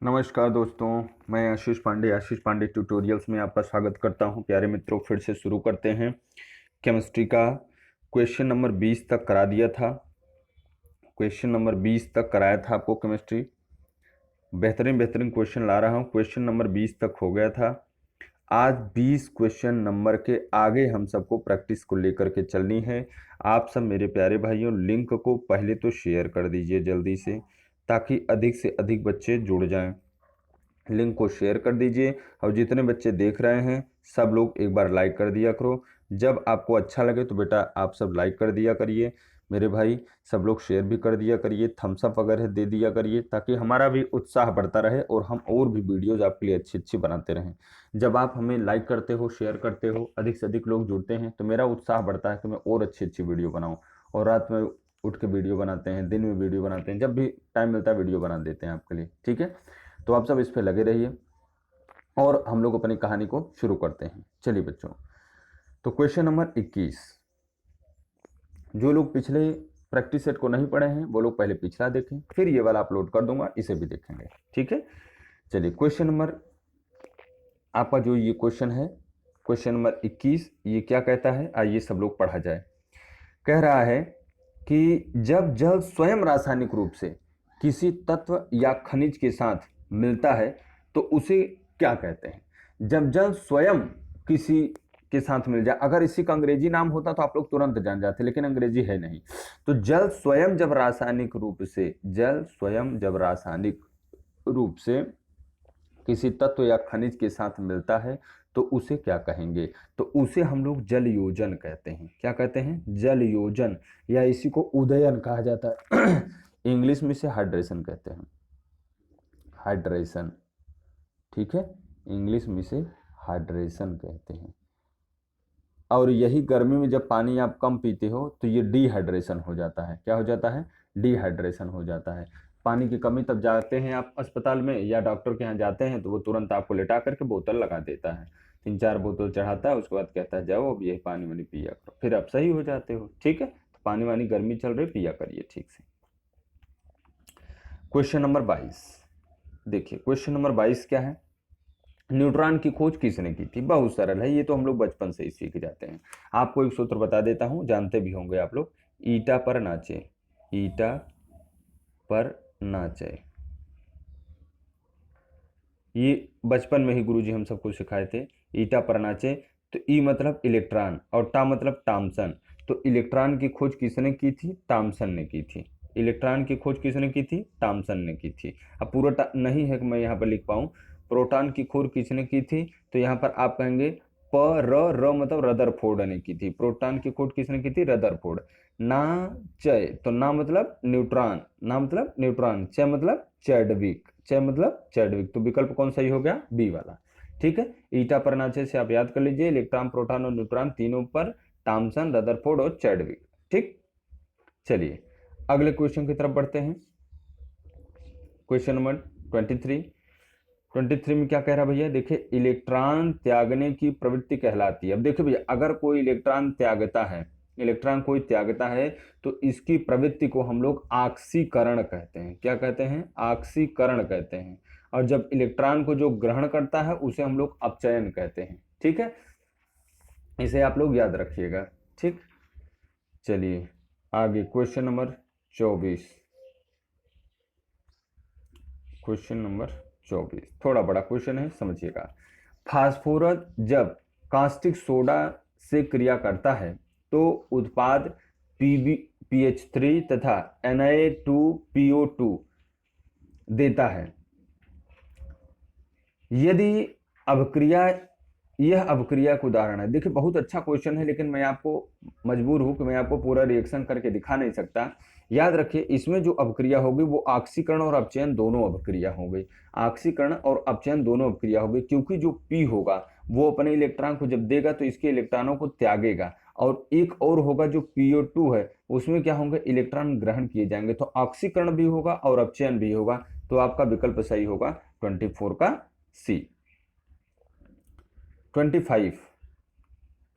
नमस्कार दोस्तों, मैं आशीष पांडे ट्यूटोरियल्स में आपका स्वागत करता हूं। प्यारे मित्रों, फिर से शुरू करते हैं। केमिस्ट्री का क्वेश्चन नंबर 20 तक करा दिया था। क्वेश्चन नंबर 20 तक कराया था आपको केमिस्ट्री। बेहतरीन क्वेश्चन ला रहा हूं। क्वेश्चन नंबर 20 तक हो गया था। आज 20 क्वेश्चन नंबर के आगे हम सबको प्रैक्टिस को लेकर के चलनी है। आप सब मेरे प्यारे भाइयों, लिंक को पहले तो शेयर कर दीजिए जल्दी से, ताकि अधिक से अधिक बच्चे जुड़ जाएं। लिंक को शेयर कर दीजिए और जितने बच्चे देख रहे हैं सब लोग एक बार लाइक कर दिया करो। जब आपको अच्छा लगे तो बेटा आप सब लाइक कर दिया करिए मेरे भाई। सब लोग शेयर भी कर दिया करिए, थम्स अप वगैरह दे दिया करिए, ताकि हमारा भी उत्साह बढ़ता रहे और हम और भी वीडियोज आपके लिए अच्छी अच्छी बनाते रहें। जब आप हमें लाइक करते हो, शेयर करते हो, अधिक से अधिक लोग जुड़ते हैं तो मेरा उत्साह बढ़ता है कि मैं और अच्छी अच्छी वीडियो बनाऊँ। और रात में उठ के वीडियो बनाते हैं, दिन में वीडियो बनाते हैं, जब भी टाइम मिलता है वीडियो बना देते हैं आपके लिए। ठीक है, तो आप सब इस पे लगे रहिए और हम लोग अपनी कहानी को शुरू करते हैं। चलिए बच्चों, तो क्वेश्चन नंबर 21। जो लोग पिछले प्रैक्टिस सेट को नहीं पढ़े हैं वो लोग पहले पिछला देखें, फिर ये वाला अपलोड कर दूंगा, इसे भी देखेंगे। ठीक है, चलिए क्वेश्चन नंबर आपका जो ये क्वेश्चन है, क्वेश्चन नंबर 21, ये क्या कहता है आइए सब लोग पढ़ा जाए। कह रहा है कि जब जल स्वयं रासायनिक रूप से किसी तत्व या खनिज के साथ मिलता है तो उसे क्या कहते हैं। जब जल स्वयं किसी के साथ मिल जाए, अगर इसी का अंग्रेजी नाम होता तो आप लोग तुरंत जान जाते, लेकिन अंग्रेजी है नहीं। तो जल स्वयं जब रासायनिक रूप से, जल स्वयं जब रासायनिक रूप से किसी तत्व या खनिज के साथ मिलता है तो उसे क्या कहेंगे। तो उसे हम लोग जल योजन कहते हैं। क्या कहते हैं? जल योजन, या इसी को उदयन कहा जाता है। इंग्लिश में इसे हाइड्रेशन कहते हैं, हाइड्रेशन। ठीक है, इंग्लिश में इसे हाइड्रेशन कहते हैं। और यही गर्मी में जब पानी आप कम पीते हो तो ये डिहाइड्रेशन हो जाता है। क्या हो जाता है? डिहाइड्रेशन हो जाता है। पानी की कमी तब जाते हैं आप अस्पताल में या डॉक्टर के यहाँ जाते हैं तो वो तुरंत आपको लेटा करके बोतल लगा देता है, 3-4 बोतल चढ़ाता है, उसके बाद कहता है जाओ अब यही पानी वानी पिया करो, फिर आप सही हो जाते हो। ठीक है, तो पानी वानी गर्मी चल रही पिया करिए ठीक से। क्वेश्चन नंबर 22 देखिए, क्वेश्चन नंबर 22 क्या है? न्यूट्रॉन की खोज किसने की थी? बहुत सरल है, ये तो हम लोग बचपन से ही सीख जाते हैं। आपको एक सूत्र बता देता हूं, जानते भी होंगे आप लोग। ईटा पर नाचे, ईटा पर नाचे, ये बचपन में ही गुरुजी हम सबको सिखाए थे। ईटा पर नाचे, तो ई मतलब इलेक्ट्रॉन और टा मतलब टामसन। तो इलेक्ट्रॉन की खोज किसने की थी? टामसन ने की थी। इलेक्ट्रॉन की खोज किसने की थी? टामसन ने की थी। अब पूरा नहीं है कि मैं यहाँ पर लिख पाऊँ। प्रोटॉन की खोज किसने की थी? तो यहाँ पर आप कहेंगे र मतलब रदरफोर्ड ने की थी। प्रोटॉन की खोज किसने की थी? रदरफोर्ड। ना चय, तो ना मतलब न्यूट्रॉन, ना मतलब न्यूट्रॉन, चय मतलब चैडविक, चय मतलब चैडविक। तो विकल्प कौन सही हो गया? बी वाला। ठीक है, ईटा पर नाचे से आप याद कर लीजिए, इलेक्ट्रॉन प्रोटॉन और न्यूट्रॉन तीनों पर थॉमसन, रदरफोर्ड और चैडविक। ठीक, चलिए अगले क्वेश्चन की तरफ बढ़ते हैं। Question number 23। 23 में क्या कह रहा है भैया? देखिए, इलेक्ट्रॉन त्यागने की प्रवृत्ति कहलाती है। अब देखिए भैया, अगर कोई इलेक्ट्रॉन त्यागता है, इलेक्ट्रॉन कोई त्यागता है तो इसकी प्रवृत्ति को हम लोग ऑक्सीकरण कहते हैं। क्या कहते हैं? ऑक्सीकरण कहते हैं। और जब इलेक्ट्रॉन को जो ग्रहण करता है उसे हम लोग अपचयन कहते हैं। ठीक है, इसे आप लोग याद रखिएगा। ठीक, चलिए आगे क्वेश्चन नंबर 24। क्वेश्चन नंबर 24 थोड़ा बड़ा क्वेश्चन है, समझिएगा। फास्फोरस जब कास्टिक सोडा से क्रिया करता है तो उत्पाद PbPH3 तथा Na2PO2 देता है। यदि अभिक्रिया, यह अभिक्रिया का उदाहरण है। देखिए बहुत अच्छा क्वेश्चन है, लेकिन मैं आपको मजबूर हूं कि मैं आपको पूरा रिएक्शन करके दिखा नहीं सकता। याद रखिए, इसमें जो अभिक्रिया होगी वो ऑक्सीकरण और अपचयन दोनों अभिक्रिया हो गई। ऑक्सीकरण और अपचयन दोनों अभिक्रिया हो गई, क्योंकि जो पी होगा वो अपने इलेक्ट्रॉन को जब देगा तो इसके इलेक्ट्रॉनों को त्यागेगा, और एक और होगा जो PO2 है, उसमें क्या होंगे? इलेक्ट्रॉन ग्रहण किए जाएंगे। तो ऑक्सीकरण भी होगा और अपचयन भी होगा। तो आपका विकल्प सही होगा 24 का सी। 25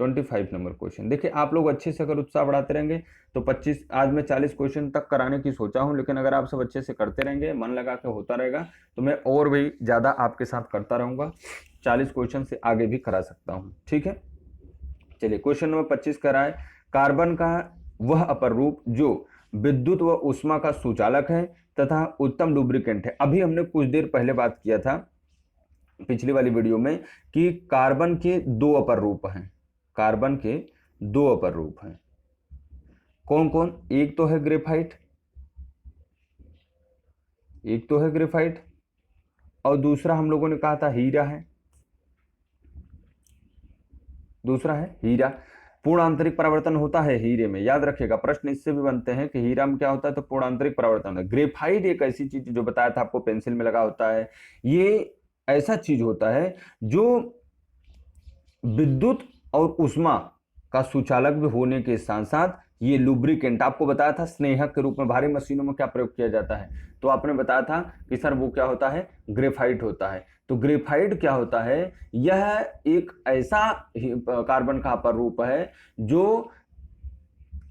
25 नंबर क्वेश्चन। देखिए आप लोग अच्छे से अगर उत्साह बढ़ाते रहेंगे तो 25, आज मैं 40 क्वेश्चन तक कराने की सोचा हूं, लेकिन अगर आप सब अच्छे से करते रहेंगे, मन लगा के होता रहेगा, तो मैं और भी ज्यादा आपके साथ करता रहूंगा, 40 क्वेश्चन से आगे भी करा सकता हूं। ठीक है, चलिए क्वेश्चन नंबर 25 कराए। कार्बन का वह अपर रूप जो विद्युत व ऊष्मा का सुचालक है तथा उत्तम लुब्रिकेंट है। अभी हमने कुछ देर पहले बात किया था पिछली वाली वीडियो में कि कार्बन के दो अपर रूप हैं, कार्बन के दो अपर रूप हैं। कौन कौन? एक तो है ग्रेफाइट, एक तो है ग्रेफाइट, और दूसरा हम लोगों ने कहा था हीरा है, दूसरा है हीरा। पूर्ण आंतरिक परावर्तन होता है हीरे में, याद रखिएगा, प्रश्न इससे भी बनते हैं कि हीरा में क्या होता है, तो पूर्ण आंतरिक परावर्तन है। ग्रेफाइट एक ऐसी चीज जो बताया था आपको पेंसिल में लगा होता है, ये ऐसा चीज होता है जो विद्युत और ऊष्मा का सुचालक भी होने के साथ साथ ये लुब्रिकेंट, आपको बताया था स्नेहक के रूप में भारी मशीनों में क्या प्रयोग किया जाता है, तो आपने बताया था कि सर वो क्या होता है, ग्रेफाइट होता है। तो ग्रेफाइट क्या होता है, यह एक ऐसा कार्बन का अपर रूप है जो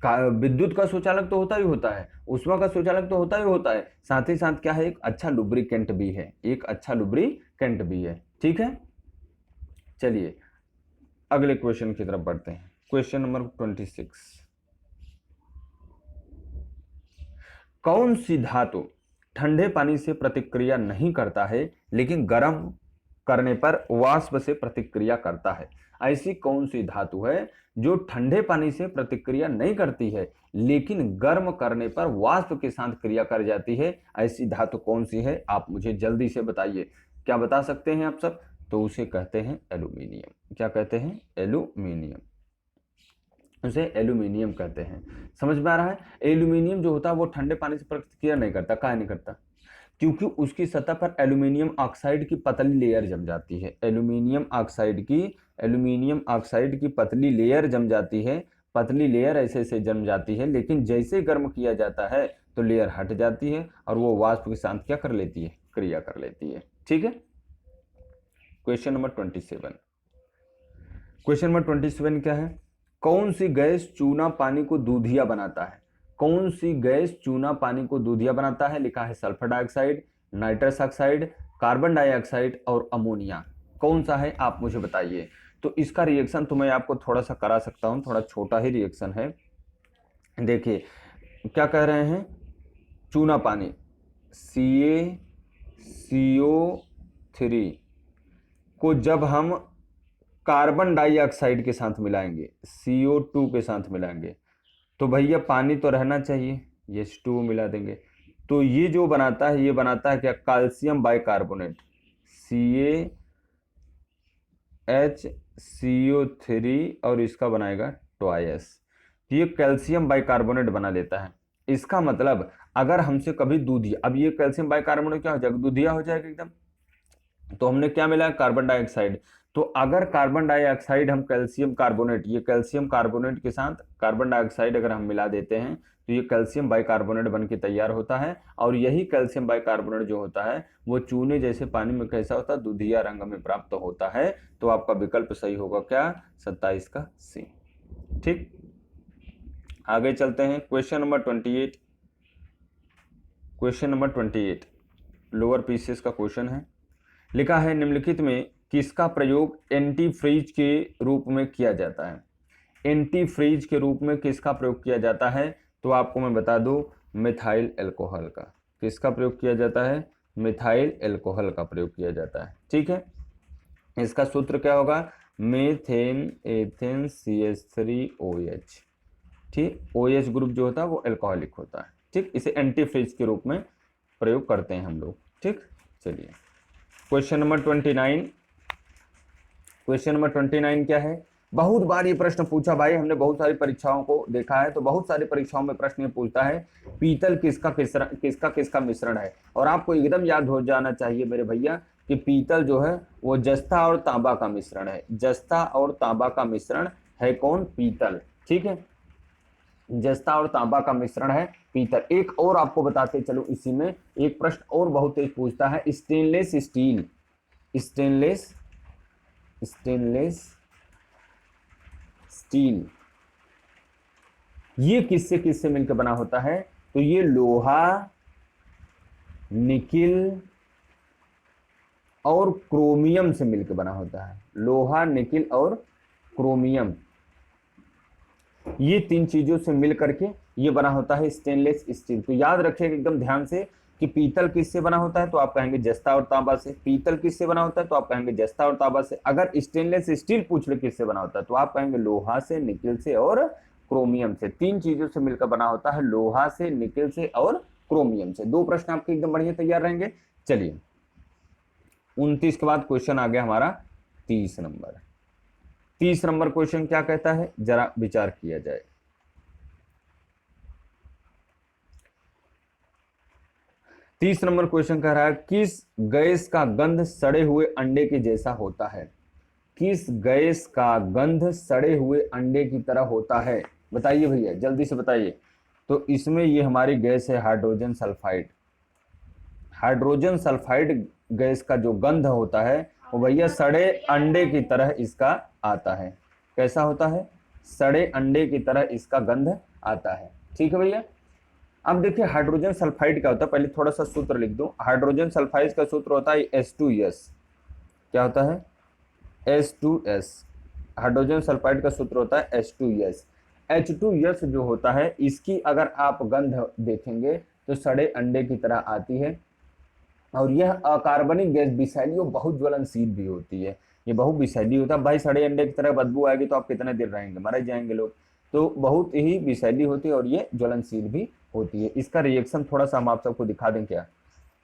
विद्युत का सुचालक तो होता ही होता है, ऊष्मा का सुचालक तो होता ही होता है, साथ ही साथ क्या है, एक अच्छा लुब्रिकेंट भी है, एक अच्छा लुब्रिकेंट भी है। ठीक है, चलिए अगले क्वेश्चन की तरफ बढ़ते हैं। क्वेश्चन नंबर 26, कौन सी धातु ठंडे पानी से प्रतिक्रिया नहीं करता है लेकिन गर्म करने पर वाष्प से प्रतिक्रिया करता है? ऐसी कौन सी धातु है जो ठंडे पानी से प्रतिक्रिया नहीं करती है लेकिन गर्म करने पर वाष्प के साथ क्रिया कर जाती है? ऐसी धातु कौन सी है, आप मुझे जल्दी से बताइए। क्या बता सकते हैं आप सब? तो उसे कहते हैं एल्यूमिनियम। क्या कहते हैं? एल्यूमिनियम, उसे एल्यूमिनियम कहते हैं। समझ में आ रहा है? एल्यूमिनियम जो होता है वो ठंडे पानी से प्रतिक्रिया नहीं करता। काहे नहीं करता? क्योंकि उसकी सतह पर एल्यूमिनियम ऑक्साइड की पतली लेयर जम जाती है। एल्यूमिनियम ऑक्साइड की पतली लेयर जम जाती है, पतली लेयर ऐसे ऐसे जम जाती है, लेकिन जैसे गर्म किया जाता है तो लेयर हट जाती है और वो वाष्प के साथ क्या कर लेती है, क्रिया कर लेती है। ठीक है, क्वेश्चन नंबर 27, क्वेश्चन नंबर 27 क्या है, कौन सी गैस चूना पानी को दूधिया बनाता है? कौन सी गैस चूना पानी को दूधिया बनाता है? लिखा है sulphur dioxide, nitrous oxide, carbon dioxide और अमोनिया। कौन सा है आप मुझे बताइए। तो इसका रिएक्शन तो मैं आपको थोड़ा सा करा सकता हूं, थोड़ा छोटा ही रिएक्शन है। देखिए क्या कह रहे हैं, चूना पानी CaCO3 को जब हम कार्बन डाइऑक्साइड के साथ मिलाएंगे, CO2 के साथ मिलाएंगे, तो भैया पानी तो रहना चाहिए, ये H2O मिला देंगे, तो ये जो बनाता है, ये बनाता है क्या, कैल्शियम बाइकार्बोनेट, CaHCO3 और इसका बनाएगा ट्वाइस, तो ये कैल्शियम बाइकार्बोनेट बना लेता है। इसका मतलब अगर हमसे कभी दूधिया, अब ये कैल्शियम बाइकार्बोनेट क्या हो जाएगा, दूधिया हो जाएगा एकदम। तो हमने क्या मिला, कार्बन डाइऑक्साइड। तो अगर कार्बन डाइऑक्साइड हम कैल्शियम कार्बोनेट, ये कैल्शियम कार्बोनेट के साथ कार्बन डाइऑक्साइड अगर हम मिला देते हैं तो ये कैल्शियम बाइकार्बोनेट बन के तैयार होता है। और यही कैल्शियम बाइकार्बोनेट जो होता है वो चूने जैसे पानी में कैसा होता है, दूधिया रंग में प्राप्त होता है। तो आपका विकल्प सही होगा क्या, 27 का सी। ठीक, आगे चलते हैं। Question number 28, question number 28 lower PCS का क्वेश्चन है। लिखा है निम्नलिखित में किसका प्रयोग एंटी फ्रीज के रूप में किया जाता है? एंटी फ्रीज के रूप में किसका प्रयोग किया जाता है? तो आपको मैं बता दूं, मिथाइल अल्कोहल का। किसका प्रयोग किया जाता है? मिथाइल अल्कोहल का प्रयोग किया जाता है। ठीक है, इसका सूत्र क्या होगा, मेथेन एथेन CH3OH। ठीक, OH ग्रुप जो होता है वो अल्कोहलिक होता है। ठीक, इसे एंटी फ्रीज के रूप में प्रयोग करते हैं हम लोग। ठीक, चलिए क्वेश्चन नंबर 29, क्वेश्चन नंबर 29 क्या है, बहुत बार ये प्रश्न पूछा भाई, हमने बहुत सारी परीक्षाओं को देखा है, तो बहुत सारी परीक्षाओं में प्रश्न ये पूछता है पीतल किसका मिश्रण है। और आपको एकदम याद हो जाना चाहिए मेरे भैया कि पीतल जो है वो जस्ता और तांबा का मिश्रण है। जस्ता और तांबा का मिश्रण है कौन, पीतल। ठीक है, जस्ता और तांबा का मिश्रण है पीतल। एक और आपको बताते चलो, इसी में एक प्रश्न और बहुत तेज पूछता है, स्टेनलेस स्टील स्टील, ये किससे किससे मिलकर बना होता है? तो ये लोहा, निकिल और क्रोमियम से मिलकर बना होता है। लोहा, निकिल और क्रोमियम, ये तीन चीजों से मिल करके ये बना होता है स्टेनलेस स्टील। तो याद रखिएगा एकदम ध्यान से कि पीतल किससे बना होता है? तो आप कहेंगे जस्ता और तांबा से। पीतल किससे बना होता है? तो आप कहेंगे जस्ता और तांबा से। अगर स्टेनलेस स्टील पूछ ले किससे बना होता है, तो आप कहेंगे लोहा से, निकिल से और क्रोमियम से। तीन चीजों से मिलकर बना होता है, लोहा से, निकिल से और क्रोमियम से। दो प्रश्न आपके एकदम बढ़िया तैयार रहेंगे। चलिए 29 के बाद क्वेश्चन आ गया हमारा 30 नंबर। 30 नंबर क्वेश्चन क्या कहता है, जरा विचार किया जाए। तीस नंबर क्वेश्चन कह रहा है किस गैस का गंध सड़े हुए अंडे के जैसा होता है? किस गैस का गंध सड़े हुए अंडे की तरह होता है? बताइए भैया, जल्दी से बताइए। तो इसमें ये हमारी गैस है hydrogen sulphide. Hydrogen sulphide gas का जो गंध होता है वो भैया सड़े अंडे की तरह इसका आता है। कैसा होता है? सड़े अंडे की तरह इसका गंध आता है। ठीक है भैया। अब देखिए हाइड्रोजन सल्फाइड क्या होता है, पहले थोड़ा सा सूत्र लिख दो। हाइड्रोजन सल्फाइड का सूत्र होता है H2S। क्या होता है? H2S। हाइड्रोजन सल्फाइड का सूत्र होता है H2S। H2S जो होता है इसकी अगर आप गंध देखेंगे तो सड़े अंडे की तरह आती है, और यह अकार्बनिक गैस विषैली और बहुत ज्वलनशील भी होती है। ये बहुत विषैली होता है भाई, सड़े अंडे की तरह बदबू आएगी तो आप कितने देर रहेंगे, मर जाएंगे लोग। तो बहुत ही विषैली होती है और ये ज्वलनशील भी होती है। इसका रिएक्शन थोड़ा सा हम आप सबको दिखा दें क्या?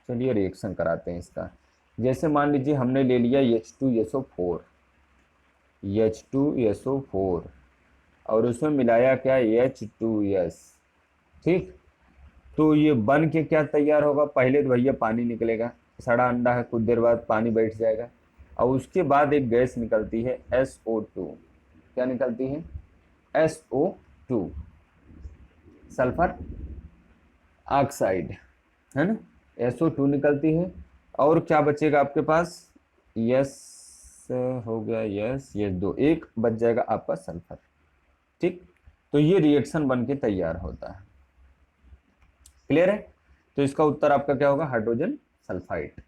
चलिए रिएक्शन कराते हैं इसका। जैसे मान लीजिए हमने ले लिया H2SO4, H2SO4 और उसमें मिलाया क्या? H2S। ठीक, तो ये बन के क्या तैयार होगा? पहले तो भैया पानी निकलेगा, सड़ा अंडा है, कुछ देर बाद पानी बैठ जाएगा और उसके बाद एक गैस निकलती है SO2। क्या निकलती है? SO2, सल्फर ऑक्साइड, है ना। SO2 निकलती है और क्या बचेगा आपके पास? यस हो गया, यस, ये दो, एक बच जाएगा आपका सल्फर। ठीक, तो ये रिएक्शन बन के तैयार होता है। क्लियर है? तो इसका उत्तर आपका क्या होगा? Hydrogen sulphide.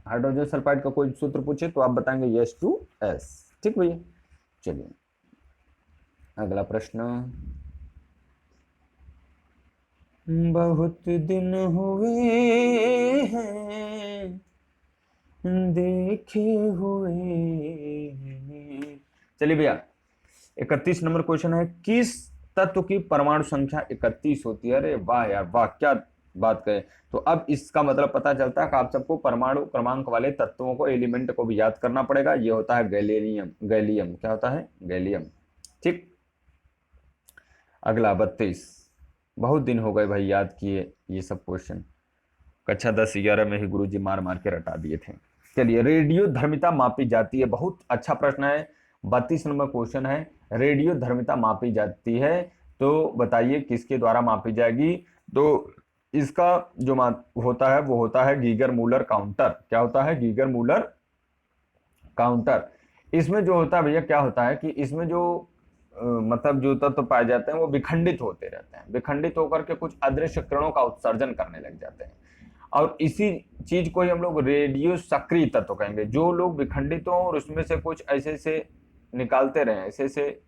हाइड्रोजन सल्फाइड का कोई सूत्र पूछे तो आप बताएंगे H2S। ठीक भैया। चलिए अगला प्रश्न। बहुत दिन हुए हैं देखे हुए। चलिए भैया 31 नंबर क्वेश्चन है, किस तत्व की परमाणु संख्या 31 होती है? अरे वाह यार वाह, क्या बात करें। तो अब इसका मतलब पता चलता है कि आप सबको परमाणु क्रमांक वाले तत्वों को, एलिमेंट को भी याद करना पड़ेगा। ये होता है गैलियम। गैलियम क्या होता है? गैलियम। ठीक, अगला 32। बहुत दिन हो गए भाई याद किए ये सब क्वेश्चन, कक्षा 10-11 में ही गुरुजी मार मार के रटा दिए थे। चलिए रेडियो धर्मिता मापी जाती है, बहुत अच्छा प्रश्न है। 32 नंबर क्वेश्चन है, रेडियो धर्मिता मापी जाती है तो बताइए किसके द्वारा मापी जाएगी? तो इसका जो होता है वो होता है गीगर मूलर काउंटर। क्या होता है? Geiger Muller counter. इसमें जो होता है भैया क्या होता है कि इसमें जो मतलब जो तत्व पाए जाते हैं वो विखंडित होते रहते हैं। विखंडित होकर के कुछ अदृश्य किरणों का उत्सर्जन करने लग जाते हैं और इसी चीज को ही हम लोग रेडियो सक्रिय तत्व कहेंगे। जो लोग विखंडित हो और उसमें से कुछ ऐसे से निकालते रहे, ऐसे से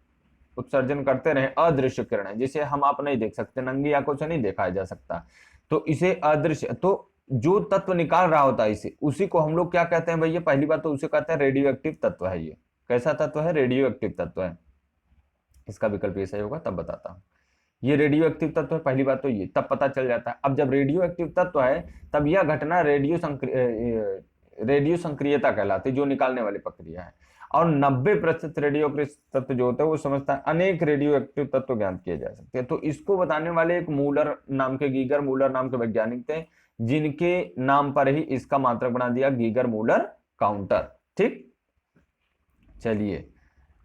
उत्सर्जन करते रहे अदृश्य किरणें, जिसे हम आप नहीं देख सकते, नंगी आंखों से नहीं देखा जा सकता, तो इसे अदृश्य, तो जो तत्व निकाल रहा होता है इसे, उसी को हम लोग क्या कहते हैं भैया? पहली बात तो उसे कहते हैं रेडियो एक्टिव तत्व है। ये कैसा तत्व है? रेडियो एक्टिव तत्व है। इसका विकल्प ये सही होगा, तब बताता हूं। ये रेडियो एक्टिव तत्व है, पहली बात तो ये तब पता चल जाता है। अब जब रेडियो एक्टिव तत्व है तब यह घटना रेडियो संक्रियता कहलाती है, जो निकालने वाली प्रक्रिया है। और 90% रेडियो एक्टिव तत्व जो होता है वो समझता है अनेक रेडियो एक्टिव तत्व ज्ञात किए जा सकते हैं। तो इसको बताने वाले एक मूलर नाम के, गीगर मूलर नाम के वैज्ञानिक थे, जिनके नाम पर ही इसका मात्रक बना दिया गीगर मूलर काउंटर। ठीक, चलिए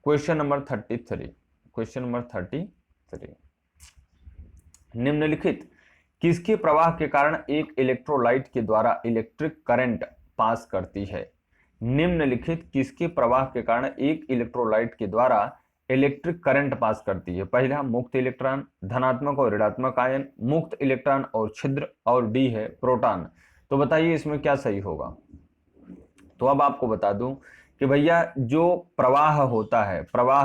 क्वेश्चन नंबर 33। क्वेश्चन नंबर 33, निम्नलिखित किसके प्रवाह के कारण एक इलेक्ट्रोलाइट के द्वारा इलेक्ट्रिक करंट पास करती है? निम्नलिखित किसके प्रवाह के कारण एक इलेक्ट्रोलाइट के द्वारा इलेक्ट्रिक करंट पास करती है? पहला मुक्त इलेक्ट्रॉन, धनात्मक और ऋणात्मक आयन, मुक्त इलेक्ट्रॉन और छिद्र, और डी है प्रोटॉन। तो बताइए इसमें क्या सही होगा। तो अब आपको बता दूं कि भैया जो प्रवाह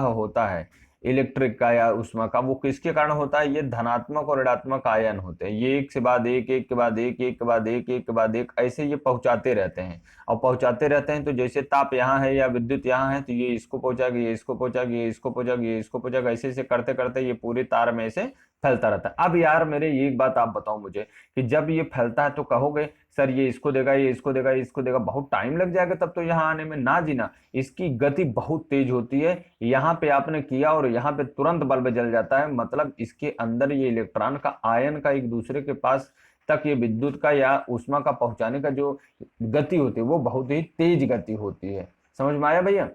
होता है इलेक्ट्रिक का या उष्मा का, वो किसके कारण होता है? ये धनात्मक और ऋणात्मक आयन होते हैं। ये एक से बाद एक, एक के बाद एक, एक के बाद एक, एक के बाद एक, ऐसे ये पहुंचाते रहते हैं और पहुंचाते रहते हैं। तो जैसे ताप यहाँ है या विद्युत यहाँ है, तो ये इसको पहुंचाएगा, ये इसको पहुंचाएगा, ये इसको पहुंचाएगा, ये इसको पहुंचाएगा, ऐसे ऐसे करते करते ये पूरे तार में से फैलता रहता है। अब यार मेरे एक बात आप बताओ मुझे कि जब ये फैलता है तो कहोगे सर ये इसको देगा, ये इसको देगा, ये इसको देगा, बहुत टाइम लग जाएगा तब तो यहाँ आने में। ना जी ना, इसकी गति बहुत तेज होती है। यहाँ पे आपने किया और यहाँ पे तुरंत बल्ब जल जाता है। मतलब इसके अंदर ये इलेक्ट्रॉन का, आयन का एक दूसरे के पास तक ये विद्युत का या ऊष्मा का पहुंचाने का जो गति होती है वो बहुत ही तेज गति होती है। समझ में आया भैया?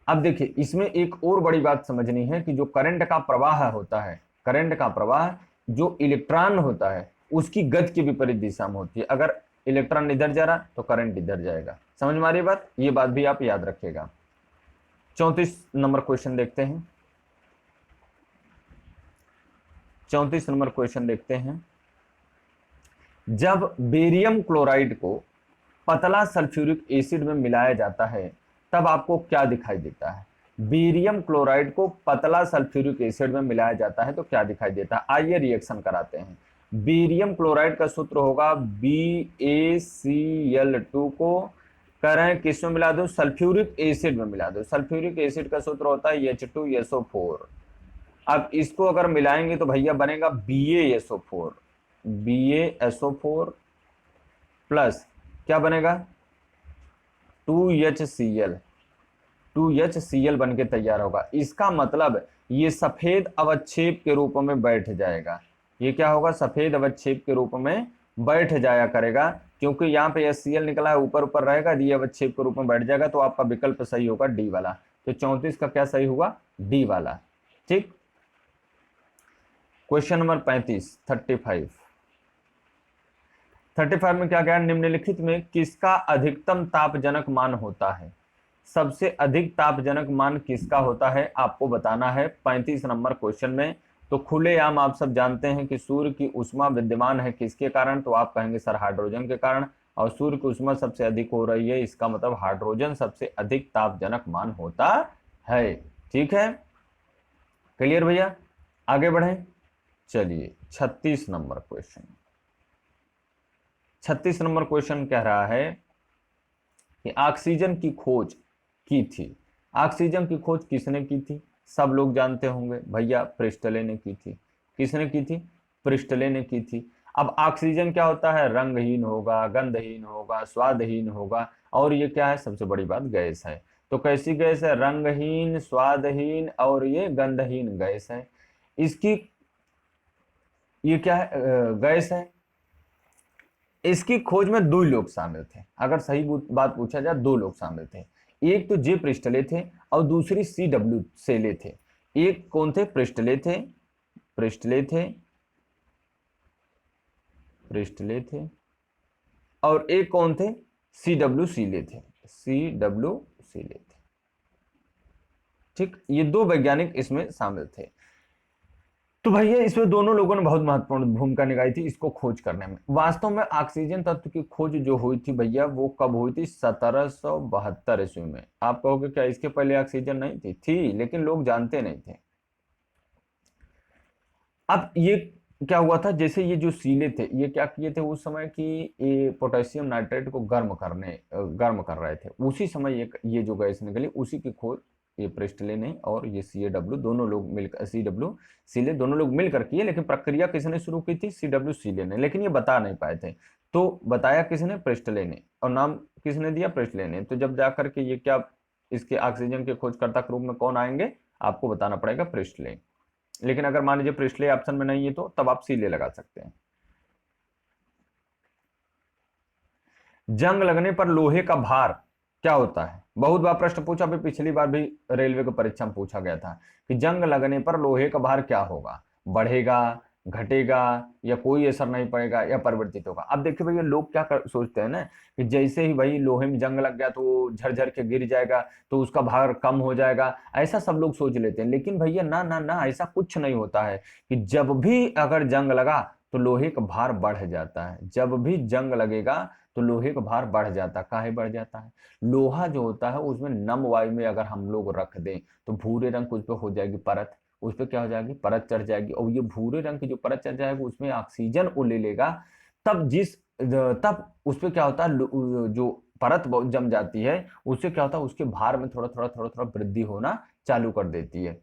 अब देखिए इसमें एक और बड़ी बात समझनी है कि जो करंट का प्रवाह होता है, करंट का प्रवाह जो इलेक्ट्रॉन होता है उसकी गति के विपरीत दिशा में होती है। अगर इलेक्ट्रॉन इधर जा रहा तो करंट इधर जाएगा। समझ में आ रही बात? ये बात भी आप याद रखिएगा। 34 नंबर क्वेश्चन देखते हैं। 34 नंबर क्वेश्चन देखते हैं। जब बेरियम क्लोराइड को पतला सल्फ्यूरिक एसिड में मिलाया जाता है तब आपको क्या दिखाई देता है? बेरियम क्लोराइड को पतला सल्फ्यूरिक एसिड में मिलाया जाता है तो क्या दिखाई देता है? आइए रिएक्शन कराते हैं। बेरियम क्लोराइड का सूत्र होगा BaCl2 को करें किस में मिला दो? सल्फ्यूरिक एसिड में मिला दो। सल्फ्यूरिक एसिड का सूत्र होता है H2SO4। अब इसको अगर मिलाएंगे तो भैया बनेगा BaSO4, BaSO4 प्लस क्या बनेगा? 2HCl, 2HCl बन के तैयार होगा। इसका मतलब ये सफेद अवक्षेप के रूप में बैठ जाएगा। ये क्या होगा? सफेद अवक्षेप के रूप में बैठ जाया करेगा, क्योंकि यहाँ पे HCl निकला है, ऊपर ऊपर रहेगा, ये अवक्षेप के रूप में बैठ जाएगा। तो आपका विकल्प सही होगा डी वाला। तो 34 का क्या सही हुआ? डी वाला। ठीक। क्वेश्चन नंबर 35 में क्या क्या? निम्नलिखित में किसका अधिकतम तापजनक मान होता है? सबसे अधिक तापजनक मान किसका होता है आपको बताना है 35 नंबर क्वेश्चन में। तो खुलेआम आप सब जानते हैं कि सूर्य की ऊष्मा विद्यमान है किसके कारण? तो आप कहेंगे सर हाइड्रोजन के कारण। और सूर्य की ऊष्मा सबसे अधिक हो रही है, इसका मतलब हाइड्रोजन सबसे अधिक तापजनक मान होता है। ठीक है, क्लियर भैया? आगे बढ़ें। चलिए 36 नंबर क्वेश्चन। 36 नंबर क्वेश्चन कह रहा है कि ऑक्सीजन की खोज की थी। ऑक्सीजन की खोज किसने की थी? सब लोग जानते होंगे भैया, प्रिस्टले ने की थी। किसने की थी? प्रिस्टले ने की थी। अब ऑक्सीजन क्या होता है? रंगहीन होगा, गंधहीन होगा, स्वादहीन होगा, और ये क्या है? सबसे बड़ी बात गैस है। तो कैसी गैस है? रंगहीन, स्वादहीन और ये गंधहीन गैस है। इसकी ये क्या है? गैस है। इसकी खोज में दो लोग शामिल थे। अगर सही बात पूछा जाए, दो लोग शामिल थे। एक तो जे प्रिस्टले थे और दूसरी CW सेले थे। एक कौन थे? प्रिस्टले थे, प्रिस्टले थे, प्रिस्टले थे, और एक कौन थे? CW सीले थे, CW सीले थे। ठीक, ये दो वैज्ञानिक इसमें शामिल थे। तो भैया इसमें दोनों लोगों ने बहुत महत्वपूर्ण भूमिका निभाई थी इसको खोज करने में। वास्तव में ऑक्सीजन तत्व की खोज जो हुई थी भैया, वो कब हुई थी? 1772 ईस्वी में। आप कहोगे क्या इसके पहले ऑक्सीजन नहीं थी? थी, लेकिन लोग जानते नहीं थे। अब ये क्या हुआ था? जैसे ये जो सीले थे, ये क्या किए थे उस समय कि ये पोटेशियम नाइट्रेट को गर्म कर रहे थे। उसी समय ये जो गैस निकली, उसी की खोज ये प्रिस्टले ने और ये CW दोनों लोग मिलकर, CW सीले दोनों लोग मिलकर किए। लेकिन प्रक्रिया किसने शुरू की थी? CW सीले ने। लेकिन ये बता नहीं पाए थे, तो बताया किसने? प्रिस्टले ने। और नाम किसने दिया? प्रिस्टले ने। तो जब जाकर के ये क्या, इसके ऑक्सीजन के खोजकर्ता के रूप में कौन आएंगे? आपको बताना पड़ेगा प्रिस्टले। लेकिन अगर मान लीजिए प्रिस्टले ऑप्शन में नहीं है तो तब आप सीले लगा सकते हैं। जंग लगने पर लोहे का भार क्या होता है? बहुत बार प्रश्न पूछा, भी पिछली बार भी रेलवे की परीक्षा में पूछा गया था कि जंग लगने पर लोहे का भार क्या होगा? बढ़ेगा, घटेगा या कोई असर नहीं पड़ेगा या परिवर्तित होगा। अब देखिए भैया लोग क्या सोचते हैं ना कि जैसे ही भाई लोहे में जंग लग गया तो वो झरझर के गिर जाएगा तो उसका भार कम हो जाएगा, ऐसा सब लोग सोच लेते हैं। लेकिन भैया ना ना ना, ऐसा कुछ नहीं होता है कि जब भी अगर जंग लगा तो लोहे का भार बढ़ जाता है। जब भी जंग लगेगा तो लोहे का भार बढ़ जाता है। काहे बढ़ जाता है? लोहा जो होता है उसमें नम वायु में अगर हम लोग रख दें तो भूरे रंग उस पर हो जाएगी परत, उस पर क्या हो जाएगी, परत चढ़ जाएगी। और ये भूरे रंग की जो परत चढ़ जाएगी उसमें ऑक्सीजन वो ले लेगा। तब उस पर क्या होता है, जो परत जम जाती है उससे क्या होता है, उसके भार में थोड़ा थोड़ा थोड़ा थोड़ा वृद्धि होना चालू कर देती है।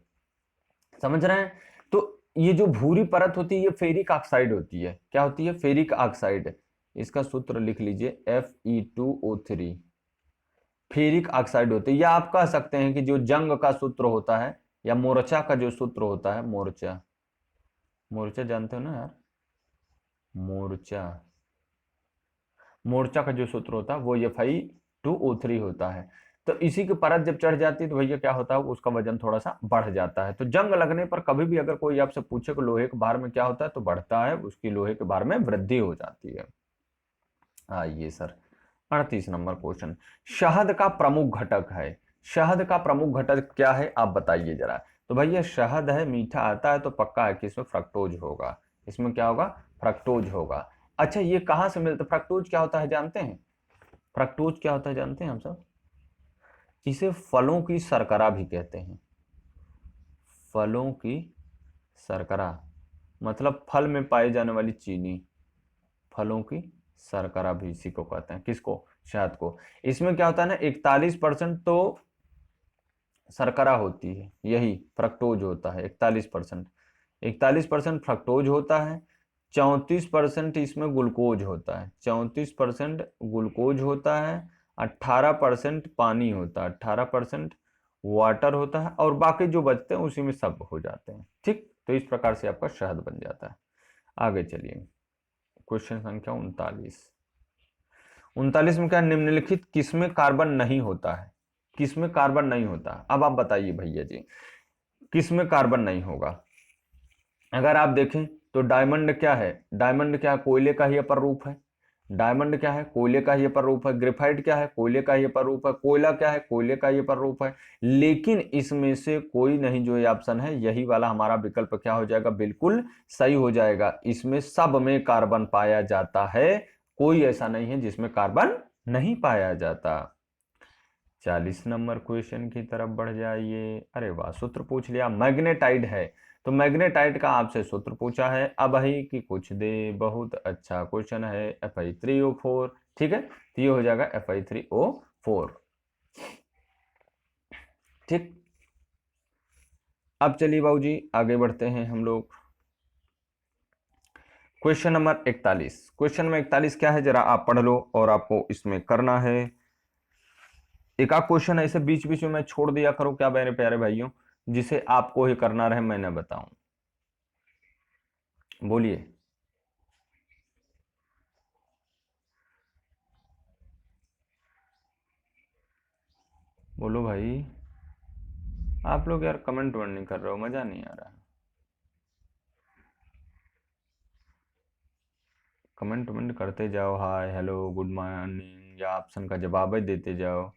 समझ रहे हैं? तो ये जो भूरी परत होती है ये फेरिक ऑक्साइड होती है। क्या होती है? Ferric oxide. इसका सूत्र लिख लीजिए Fe2O3। फेरिक ऑक्साइड होती है। या आप कह सकते हैं कि जो जंग का सूत्र होता है या मोर्चा का जो सूत्र होता है, मोर्चा, मोर्चा जानते हो ना यार, मोर्चा, मोर्चा का जो सूत्र होता है वो Fe2O3 होता है। तो इसी की परत जब चढ़ जाती है तो भैया क्या होता है, उसका वजन थोड़ा सा बढ़ जाता है। तो जंग लगने पर कभी भी अगर कोई आपसे पूछे कि लोहे के भार में क्या होता है तो बढ़ता है, उसकी लोहे के भार में वृद्धि हो जाती है। आइए सर 38 नंबर क्वेश्चन, शहद का प्रमुख घटक है। शहद का प्रमुख घटक क्या है आप बताइए जरा। तो भैया शहद है, मीठा आता है तो पक्का है कि इसमें फ्रक्टोज होगा। इसमें क्या होगा? फ्रक्टोज होगा। अच्छा ये कहां से मिलता? फ्रक्टोज क्या होता है जानते हैं? फ्रक्टोज क्या होता है जानते हैं हम सब? इसे फलों की शर्करा भी कहते हैं। फलों की शर्करा मतलब फल में पाई जाने वाली चीनी, फलों की शर्करा भी इसी को कहते हैं। किसको? शहद को। इसमें क्या होता है ना, 41% तो शर्करा होती है, यही फ्रक्टोज होता है। 41%, 41% फ्रक्टोज होता है। 34% इसमें ग्लूकोज होता है। 34% ग्लूकोज होता है। 18% पानी होता है। 18% वाटर होता है और बाकी जो बचते हैं उसी में सब हो जाते हैं। ठीक, तो इस प्रकार से आपका शहद बन जाता है। आगे चलिए, क्वेश्चन संख्या 39। 39 में क्या, निम्नलिखित किसमें कार्बन नहीं होता है? किसमें कार्बन नहीं होता? अब आप बताइए भैया जी, किसमें कार्बन नहीं होगा? अगर आप देखें तो डायमंड क्या है? डायमंड क्या है? कोयले का ही अपर रूप है। डायमंड क्या है? कोयले का ही अपर रूप है। ग्रेफाइट क्या है? कोयले का ही अपर रूप है। कोयला क्या है? कोयले का ही अपर रूप है। लेकिन इसमें से कोई नहीं, जो ये ऑप्शन है यही वाला हमारा विकल्प क्या हो जाएगा, बिल्कुल सही हो जाएगा। इसमें सब में कार्बन पाया जाता है, कोई ऐसा नहीं है जिसमें कार्बन नहीं पाया जाता। 40 नंबर क्वेश्चन की तरफ बढ़ जाइए। अरे वाह, सूत्र पूछ लिया। मैग्नेटाइड है तो मैग्नेटाइट का आपसे सूत्र पूछा है, अब ही कि कुछ दे। बहुत अच्छा क्वेश्चन है, Fe3O4। ठीक है, तो ये हो जाएगा Fe3O4। ठीक, अब चलिए बाबूजी आगे बढ़ते हैं हम लोग। Question number 41। क्वेश्चन नंबर 41 क्या है जरा आप पढ़ लो और आपको इसमें करना है। एक आध क्वेश्चन ऐसे बीच बीच में मैं छोड़ दिया करो क्या मेरे प्यारे भाइयों, जिसे आपको ही करना रहे मैं न बताऊं। बोलिए। बोलो भाई, आप लोग यार कमेंट वमेंट नहीं कर रहे हो, मजा नहीं आ रहा। कमेंट वमेंट करते जाओ, हाय हेलो गुड मॉर्निंग या ऑप्शन का जवाब ही देते जाओ।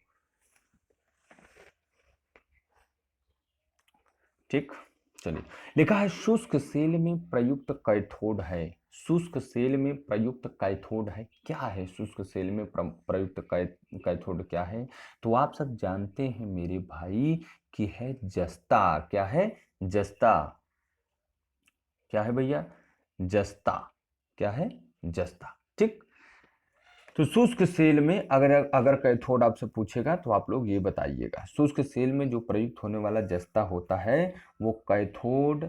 ठीक, चलिए। लिखा है शुष्क सेल में प्रयुक्त कैथोड है। शुष्क सेल में प्रयुक्त कैथोड है, क्या है शुष्क सेल में प्रयुक्त कैथोड क्या है? तो आप सब जानते हैं मेरे भाई कि है जस्ता। क्या है? जस्ता। क्या है भैया? जस्ता। क्या है? जस्ता। ठीक, तो शुष्क सेल में अगर अगर कैथोड आपसे पूछेगा तो आप लोग ये बताइएगा, शुष्क सेल में जो प्रयुक्त होने वाला जस्ता होता है वो कैथोड,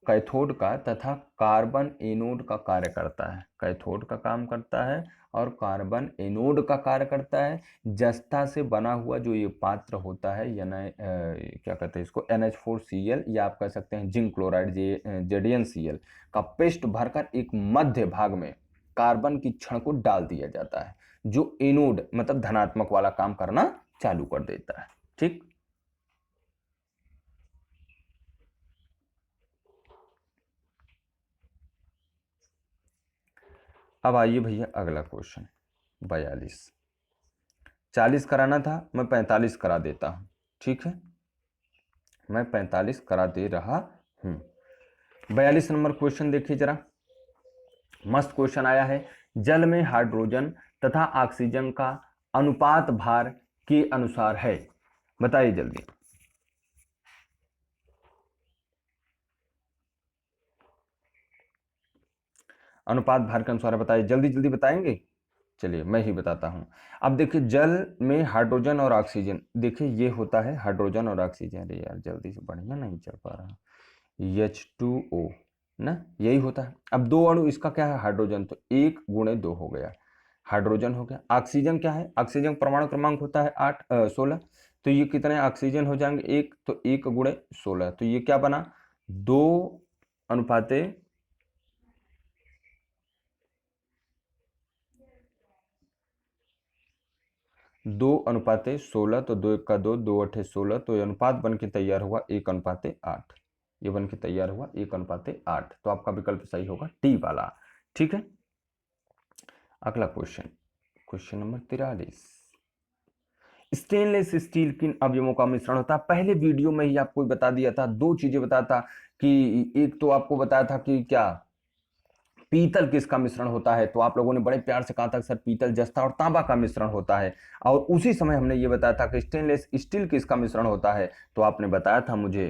कैथोड का तथा कार्बन एनोड का कार्य करता है। कैथोड का काम करता है और कार्बन एनोड का कार्य करता है। जस्ता से बना हुआ जो ये पात्र होता है क्या कहते हैं इसको, NH4Cl, या आप कह सकते हैं जिंक क्लोराइड ZnCl का पेस्ट भरकर एक मध्य भाग में कार्बन की छड़ को डाल दिया जाता है, जो एनोड मतलब धनात्मक वाला काम करना चालू कर देता है। ठीक, अब आइए भैया अगला क्वेश्चन 42। 40 कराना था, मैं 45 करा देता हूँ, ठीक है, मैं 45 करा दे रहा हूँ। 42 नंबर क्वेश्चन देखिए जरा, मस्त क्वेश्चन आया है। जल में हाइड्रोजन तथा ऑक्सीजन का अनुपात भार के अनुसार है, बताइए जल्दी। अनुपात भार के अनुसार बताइए, जल्दी जल्दी बताएंगे। चलिए मैं ही बताता हूं। अब देखिए जल में हाइड्रोजन और ऑक्सीजन, देखिए ये होता है हाइड्रोजन और ऑक्सीजन। अरे यार जल्दी से बढ़िया नहीं चल पा रहा। H2O ना, यही होता है। अब दो अणु, इसका क्या है हाइड्रोजन, तो 1 × 2 हो गया, हाइड्रोजन हो गया। ऑक्सीजन क्या है, ऑक्सीजन परमाणु क्रमांक होता है 16, तो ये कितने ऑक्सीजन हो जाएंगे, 1, तो 1 × 16, तो ये क्या बना 2 अनुपाते 16, तो 2 × 1 = 2, 2 × 8 = 16, तो ये अनुपात बन के तैयार हुआ 1 × 8। ये बन के तैयार हुआ 1 × 8, तो आपका विकल्प सही होगा टी वाला, ठीक है। अगला question, question number 43। Stainless steel किन अवयवों का मिश्रण होता है। पहले वीडियो में ही आपको बता दिया था, दो चीजें बताया था कि एक तो आपको बताया था कि क्या पीतल किसका मिश्रण होता है, तो आप लोगों ने बड़े प्यार से कहा था सर पीतल, जस्ता और तांबा का मिश्रण होता है। और उसी समय हमने ये बताया था कि स्टेनलेस स्टील किसका मिश्रण होता है, तो आपने बताया था मुझे,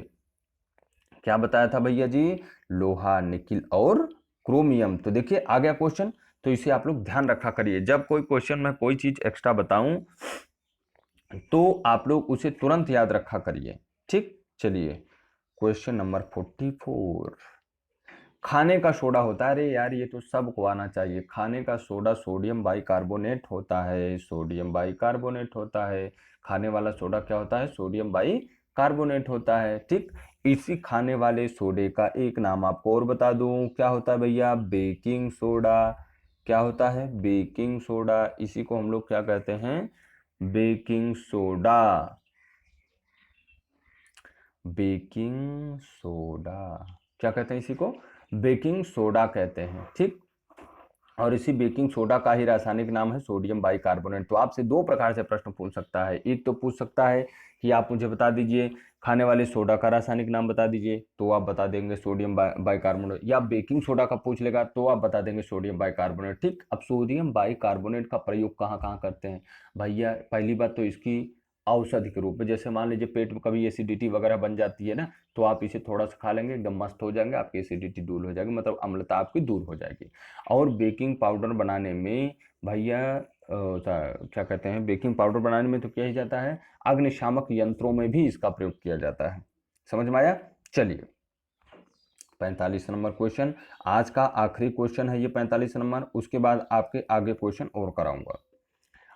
क्या बताया था भैया जी, लोहा, निकिल और क्रोमियम। तो देखिए आ गया क्वेश्चन, तो इसे आप लोग ध्यान रखा करिए, जब कोई क्वेश्चन में कोई चीज एक्स्ट्रा बताऊं तो आप लोग उसे तुरंत याद रखा करिए, ठीक। चलिए क्वेश्चन नंबर 44। खाने का सोडा होता है, अरे यार ये तो सबको आना चाहिए, खाने का सोडा सोडियम बाइकार्बोनेट होता है, सोडियम बाइकार्बोनेट होता है। खाने वाला सोडा क्या होता है, सोडियम बाइकार्बोनेट होता है, ठीक। इसी खाने वाले सोडे का एक नाम आपको और बता दूं, क्या होता है भैया, बेकिंग सोडा। क्या होता है, बेकिंग सोडा, इसी को हम लोग क्या कहते हैं, बेकिंग सोडा, बेकिंग सोडा, क्या कहते हैं इसी को, बेकिंग सोडा कहते हैं, ठीक। और इसी बेकिंग सोडा का ही रासायनिक नाम है सोडियम बाइकार्बोनेट। तो आपसे दो प्रकार से प्रश्न पूछ सकता है, एक तो पूछ सकता है कि आप मुझे बता दीजिए खाने वाले सोडा का रासायनिक नाम बता दीजिए, तो आप बता देंगे सोडियम बाइकार्बोनेट, या बेकिंग सोडा का पूछ लेगा तो आप बता देंगे सोडियम बाइकार्बोनेट, ठीक। अब सोडियम बाइकार्बोनेट का प्रयोग कहाँ कहाँ करते हैं भैया, पहली बात तो इसकी औषधि के रूप में, जैसे मान लीजिए पेट में कभी एसिडिटी वगैरह बन जाती है ना, तो आप इसे थोड़ा सा खा लेंगे, एकदम मस्त हो जाएंगे, आपकी एसिडिटी दूर हो जाएगी, मतलब अम्लता आपकी दूर हो जाएगी। और बेकिंग पाउडर बनाने में भैया क्या कहते हैं, बेकिंग पाउडर बनाने में तो किया ही जाता है, अग्निशामक यंत्रों में भी इसका प्रयोग किया जाता है, समझ में आया। चलिए 45 नंबर क्वेश्चन, आज का आखिरी क्वेश्चन है ये 45 नंबर, उसके बाद आपके आगे क्वेश्चन और कराऊंगा।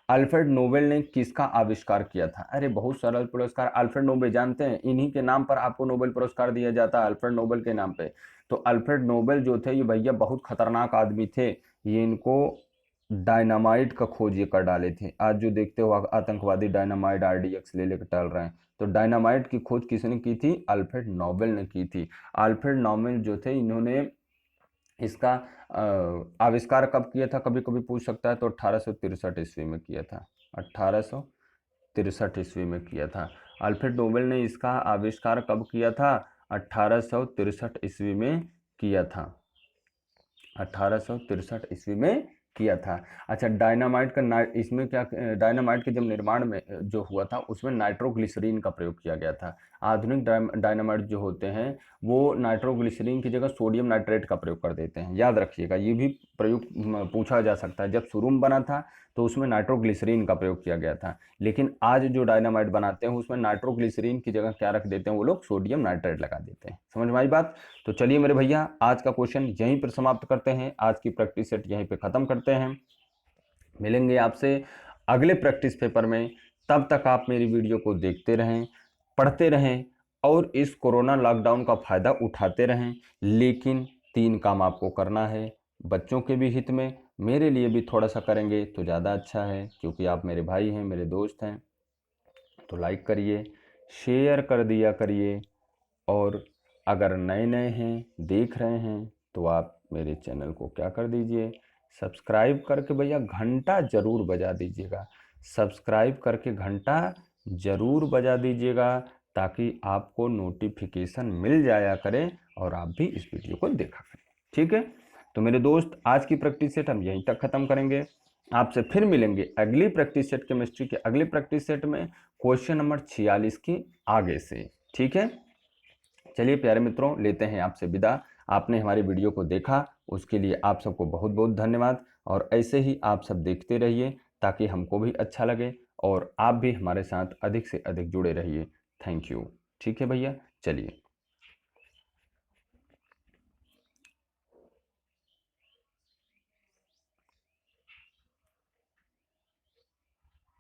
अल्फ्रेड नोबेल ने किसका आविष्कार किया था, अरे बहुत सरल पुरस्कार, अल्फ्रेड नोबेल जानते हैं, इन्हीं के नाम पर आपको नोबेल पुरस्कार दिया जाता है, अल्फ्रेड नोबेल के नाम पे। तो अल्फ्रेड नोबेल जो थे ये भैया बहुत खतरनाक आदमी थे, ये इनको डायनामाइट का खोज ये कर डाले थे। आज जो देखते हो आतंकवादी डायनामाइट RDX ले लेकर टहल रहे हैं, तो डायनामाइट की खोज किसने की थी, अल्फ्रेड नोबेल ने की थी। अल्फ्रेड नोबेल जो थे इन्होंने इसका आविष्कार कब किया था, कभी कभी पूछ सकता है, तो 1863 ईस्वी में किया था, 1863 ईस्वी में किया था। अल्फ्रेड नोबेल ने इसका आविष्कार कब किया था, 1863 ईस्वी में किया था, 1863 ईस्वी में किया था। अच्छा डायनामाइट का इसमें क्या, डायनामाइट के जब निर्माण में जो हुआ था उसमें नाइट्रोग्लिसरीन का प्रयोग किया गया था। आधुनिक डायनामाइट जो होते हैं वो नाइट्रोग्लिसरीन की जगह सोडियम नाइट्रेट का प्रयोग कर देते हैं, याद रखिएगा, ये भी प्रयोग पूछा जा सकता है। जब शुरू में बना था तो उसमें नाइट्रोग्लिसरीन का प्रयोग किया गया था, लेकिन आज जो डायनामाइट बनाते हैं उसमें नाइट्रोग्लिसरीन की जगह क्या रख देते हैं वो लोग, सोडियम नाइट्रेट लगा देते हैं, समझ में आई बात। तो चलिए मेरे भैया आज का क्वेश्चन यहीं पर समाप्त करते हैं, आज की प्रैक्टिस सेट यहीं पे ख़त्म करते हैं, मिलेंगे आपसे अगले प्रैक्टिस पेपर में। तब तक आप मेरी वीडियो को देखते रहें, पढ़ते रहें और इस कोरोना लॉकडाउन का फ़ायदा उठाते रहें, लेकिन 3 काम आपको करना है, बच्चों के भी हित में, मेरे लिए भी थोड़ा सा करेंगे तो ज़्यादा अच्छा है, क्योंकि आप मेरे भाई हैं, मेरे दोस्त हैं। तो लाइक करिए, शेयर कर दिया करिए, और अगर नए नए हैं, देख रहे हैं, तो आप मेरे चैनल को क्या कर दीजिए, सब्सक्राइब करके भैया घंटा जरूर बजा दीजिएगा, सब्सक्राइब करके घंटा जरूर बजा दीजिएगा ताकि आपको नोटिफिकेशन मिल जाया करे और आप भी इस वीडियो को देखा करें। ठीक है, तो मेरे दोस्त आज की प्रैक्टिस सेट हम यहीं तक खत्म करेंगे। आपसे फिर मिलेंगे अगली प्रैक्टिस सेट केमिस्ट्री के अगले प्रैक्टिस सेट में क्वेश्चन नंबर 46 की आगे से। ठीक है, चलिए प्यारे मित्रों, लेते हैं आपसे विदा। आपने हमारी वीडियो को देखा उसके लिए आप सबको बहुत बहुत धन्यवाद, और ऐसे ही आप सब देखते रहिए ताकि हमको भी अच्छा लगे और आप भी हमारे साथ अधिक से अधिक जुड़े रहिए। Thank you. ठीक है भैया, चलिए।